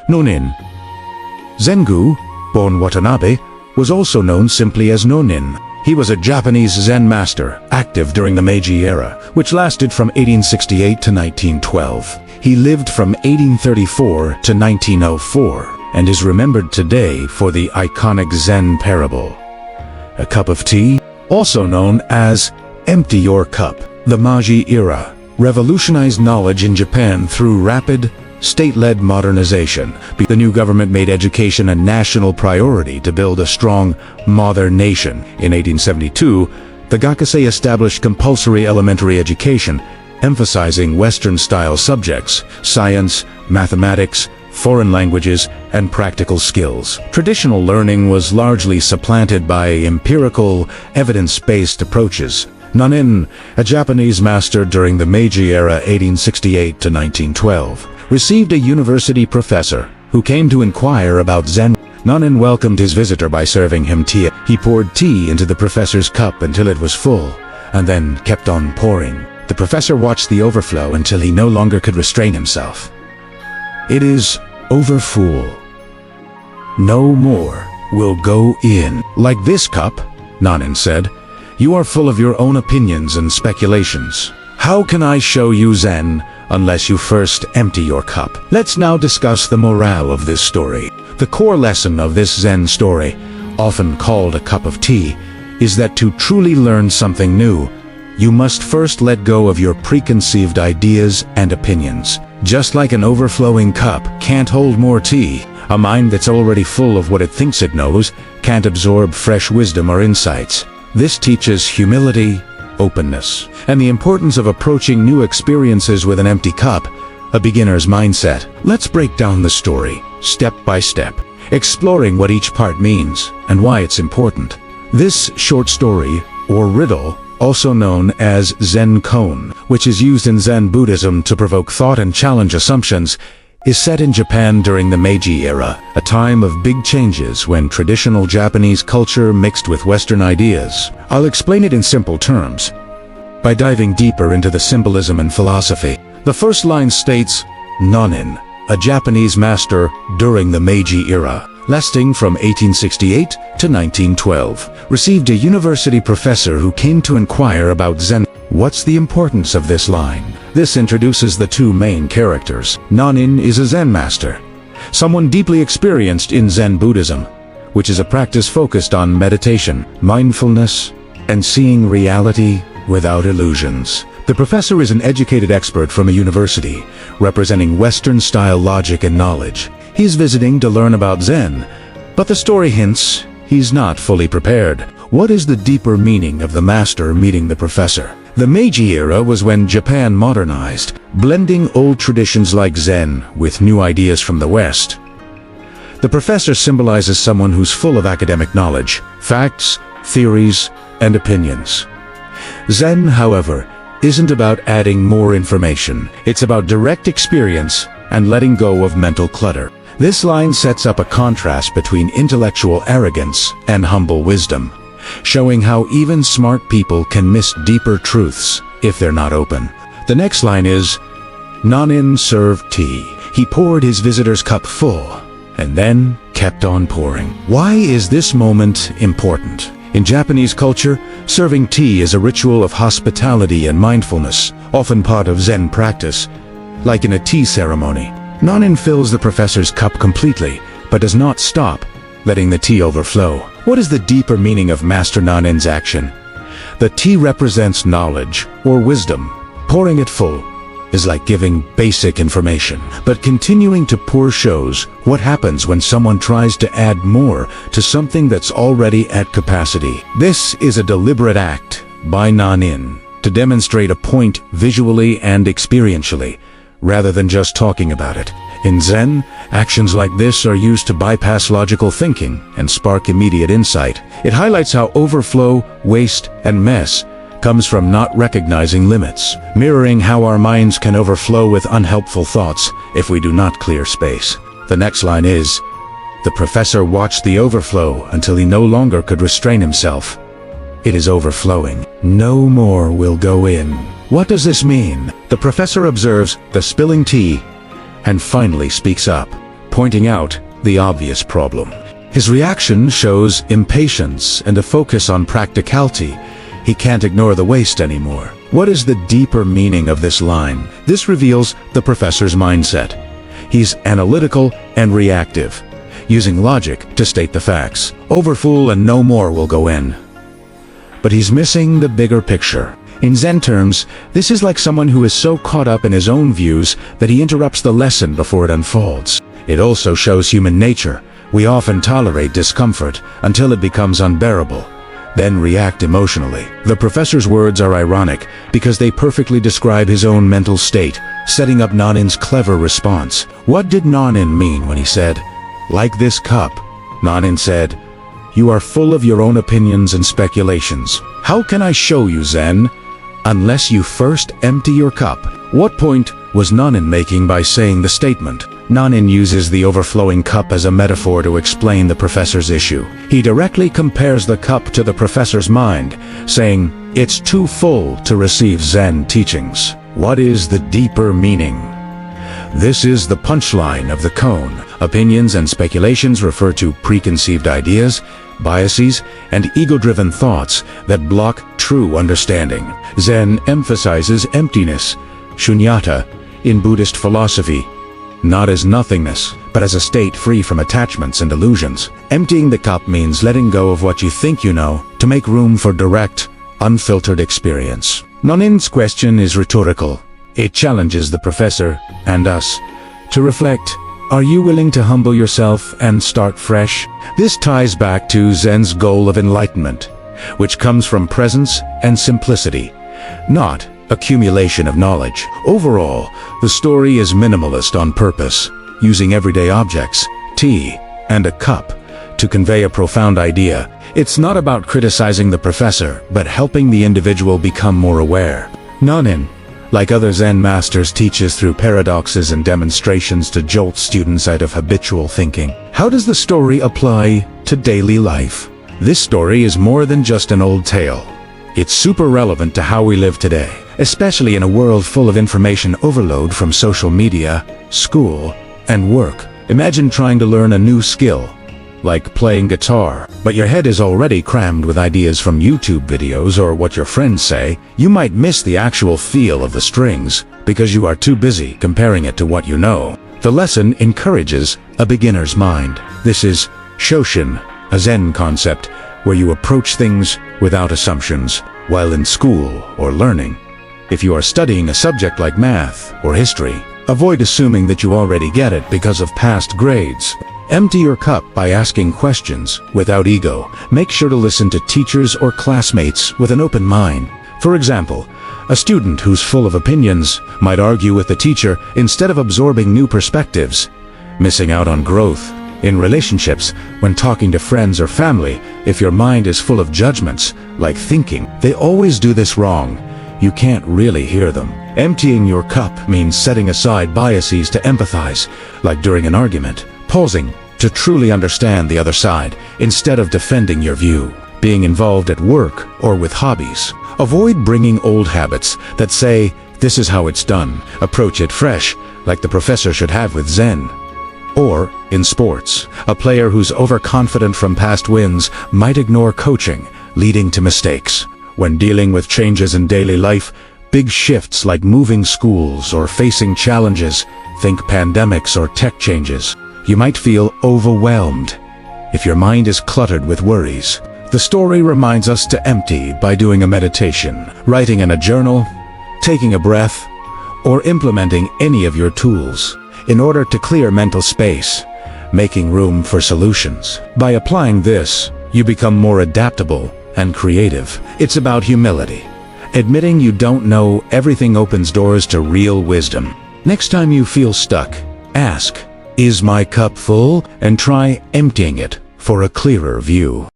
Nan-in. Zengu, born Watanabe, was also known simply as Nan-in. He was a Japanese Zen master, active during the Meiji era, which lasted from 1868 to 1912. He lived from 1834 to 1904, and is remembered today for the iconic Zen parable. A cup of tea, also known as empty your cup. The Meiji era revolutionized knowledge in Japan through rapid, state-led modernization. The new government made education a national priority to build a strong, modern nation. In 1872, the Gakusei established compulsory elementary education, emphasizing Western-style subjects, science, mathematics, foreign languages, and practical skills. Traditional learning was largely supplanted by empirical, evidence-based approaches. Nan-in, a Japanese master during the Meiji era 1868 to 1912, received a university professor who came to inquire about Zen. Nan-in welcomed his visitor by serving him tea. He poured tea into the professor's cup until it was full, and then kept on pouring. The professor watched the overflow until he no longer could restrain himself. It is overfull. No more will go in. Like this cup, Nan-in said, you are full of your own opinions and speculations. How can I show you Zen unless you first empty your cup? Let's now discuss the morale of this story. The core lesson of this Zen story, often called a cup of tea, is that to truly learn something new, you must first let go of your preconceived ideas and opinions. Just like an overflowing cup can't hold more tea, a mind that's already full of what it thinks it knows can't absorb fresh wisdom or insights. This teaches humility, openness, and the importance of approaching new experiences with an empty cup, a beginner's mindset. Let's break down the story, step by step, exploring what each part means and why it's important. This short story, or riddle, also known as Zen koan, which is used in Zen Buddhism to provoke thought and challenge assumptions, is set in Japan during the Meiji era, a time of big changes when traditional Japanese culture mixed with Western ideas. I'll explain it in simple terms by diving deeper into the symbolism and philosophy. The first line states, Nan-in, a Japanese master during the Meiji era, lasting from 1868 to 1912, received a university professor who came to inquire about Zen. What's the importance of this line? This introduces the two main characters. Nan-in is a Zen master, someone deeply experienced in Zen Buddhism, which is a practice focused on meditation, mindfulness, and seeing reality without illusions. The professor is an educated expert from a university, representing Western-style logic and knowledge. He's visiting to learn about Zen, but the story hints he's not fully prepared. What is the deeper meaning of the master meeting the professor? The Meiji era was when Japan modernized, blending old traditions like Zen with new ideas from the West. The professor symbolizes someone who's full of academic knowledge, facts, theories, and opinions. Zen, however, isn't about adding more information. It's about direct experience and letting go of mental clutter. This line sets up a contrast between intellectual arrogance and humble wisdom, showing how even smart people can miss deeper truths if they're not open. The next line is, Nan-in served tea. He poured his visitor's cup full, and then kept on pouring. Why is this moment important? In Japanese culture, serving tea is a ritual of hospitality and mindfulness, often part of Zen practice, like in a tea ceremony. Nan-in fills the professor's cup completely, but does not stop, letting the tea overflow. What is the deeper meaning of Master Nan-in's action? The tea represents knowledge or wisdom. Pouring it full is like giving basic information, but continuing to pour shows what happens when someone tries to add more to something that's already at capacity. This is a deliberate act by Nan-in to demonstrate a point visually and experientially, rather than just talking about it. In Zen, actions like this are used to bypass logical thinking and spark immediate insight. It highlights how overflow, waste, and mess comes from not recognizing limits, mirroring how our minds can overflow with unhelpful thoughts if we do not clear space. The next line is, the professor watched the overflow until he no longer could restrain himself. It is overflowing. No more will go in. What does this mean? The professor observes the spilling tea and finally speaks up. pointing out the obvious problem. His reaction shows impatience and a focus on practicality. He can't ignore the waste anymore. What is the deeper meaning of this line? This reveals the professor's mindset. He's analytical and reactive, using logic to state the facts. Overfool and no more will go in. But he's missing the bigger picture. In Zen terms, this is like someone who is so caught up in his own views that he interrupts the lesson before it unfolds. It also shows human nature. We often tolerate discomfort until it becomes unbearable, then react emotionally. The professor's words are ironic because they perfectly describe his own mental state, setting up Nan-in's clever response. What did Nan-in mean when he said, "Like this cup"? Nan-in said, "You are full of your own opinions and speculations. How can I show you Zen unless you first empty your cup?" What point was Nan-in making by saying the statement? Nan-in uses the overflowing cup as a metaphor to explain the professor's issue. He directly compares the cup to the professor's mind, saying, "It's too full to receive Zen teachings." What is the deeper meaning? This is the punchline of the koan. Opinions and speculations refer to preconceived ideas, biases, and ego-driven thoughts that block true understanding. Zen emphasizes emptiness, shunyata, in Buddhist philosophy, not as nothingness, but as a state free from attachments and illusions. Emptying the cup means letting go of what you think you know to make room for direct, unfiltered experience. Nan-in's question is rhetorical. It challenges the professor, and us, to reflect. Are you willing to humble yourself and start fresh? This ties back to Zen's goal of enlightenment, which comes from presence and simplicity, not accumulation of knowledge. Overall, the story is minimalist on purpose, using everyday objects, tea, and a cup, to convey a profound idea. It's not about criticizing the professor, but helping the individual become more aware. Nan-in, like other Zen masters, teaches through paradoxes and demonstrations to jolt students out of habitual thinking. How does the story apply to daily life? This story is more than just an old tale. It's super relevant to how we live today, especially in a world full of information overload from social media, school, and work. Imagine trying to learn a new skill, like playing guitar, but your head is already crammed with ideas from YouTube videos or what your friends say. You might miss the actual feel of the strings because you are too busy comparing it to what you know. The lesson encourages a beginner's mind. This is Shoshin, a Zen concept where you approach things without assumptions while in school or learning. If you are studying a subject like math or history, avoid assuming that you already get it because of past grades. Empty your cup by asking questions without ego. Make sure to listen to teachers or classmates with an open mind. For example, a student who's full of opinions might argue with the teacher instead of absorbing new perspectives, missing out on growth. In relationships, when talking to friends or family, if your mind is full of judgments, like thinking, "They always do this wrong," you can't really hear them. Emptying your cup means setting aside biases to empathize, like during an argument, pausing to truly understand the other side instead of defending your view. Being involved at work or with hobbies, avoid bringing old habits that say, "This is how it's done." Approach it fresh, like the professor should have with Zen. Or, in sports, a player who's overconfident from past wins might ignore coaching, leading to mistakes. When dealing with changes in daily life, big shifts like moving schools or facing challenges, think pandemics or tech changes, you might feel overwhelmed if your mind is cluttered with worries. The story reminds us to empty by doing a meditation, writing in a journal, taking a breath, or implementing any of your tools in order to clear mental space, making room for solutions. By applying this, you become more adaptable and creative. It's about humility. Admitting you don't know everything opens doors to real wisdom. Next time you feel stuck, ask, "Is my cup full?" and try emptying it for a clearer view.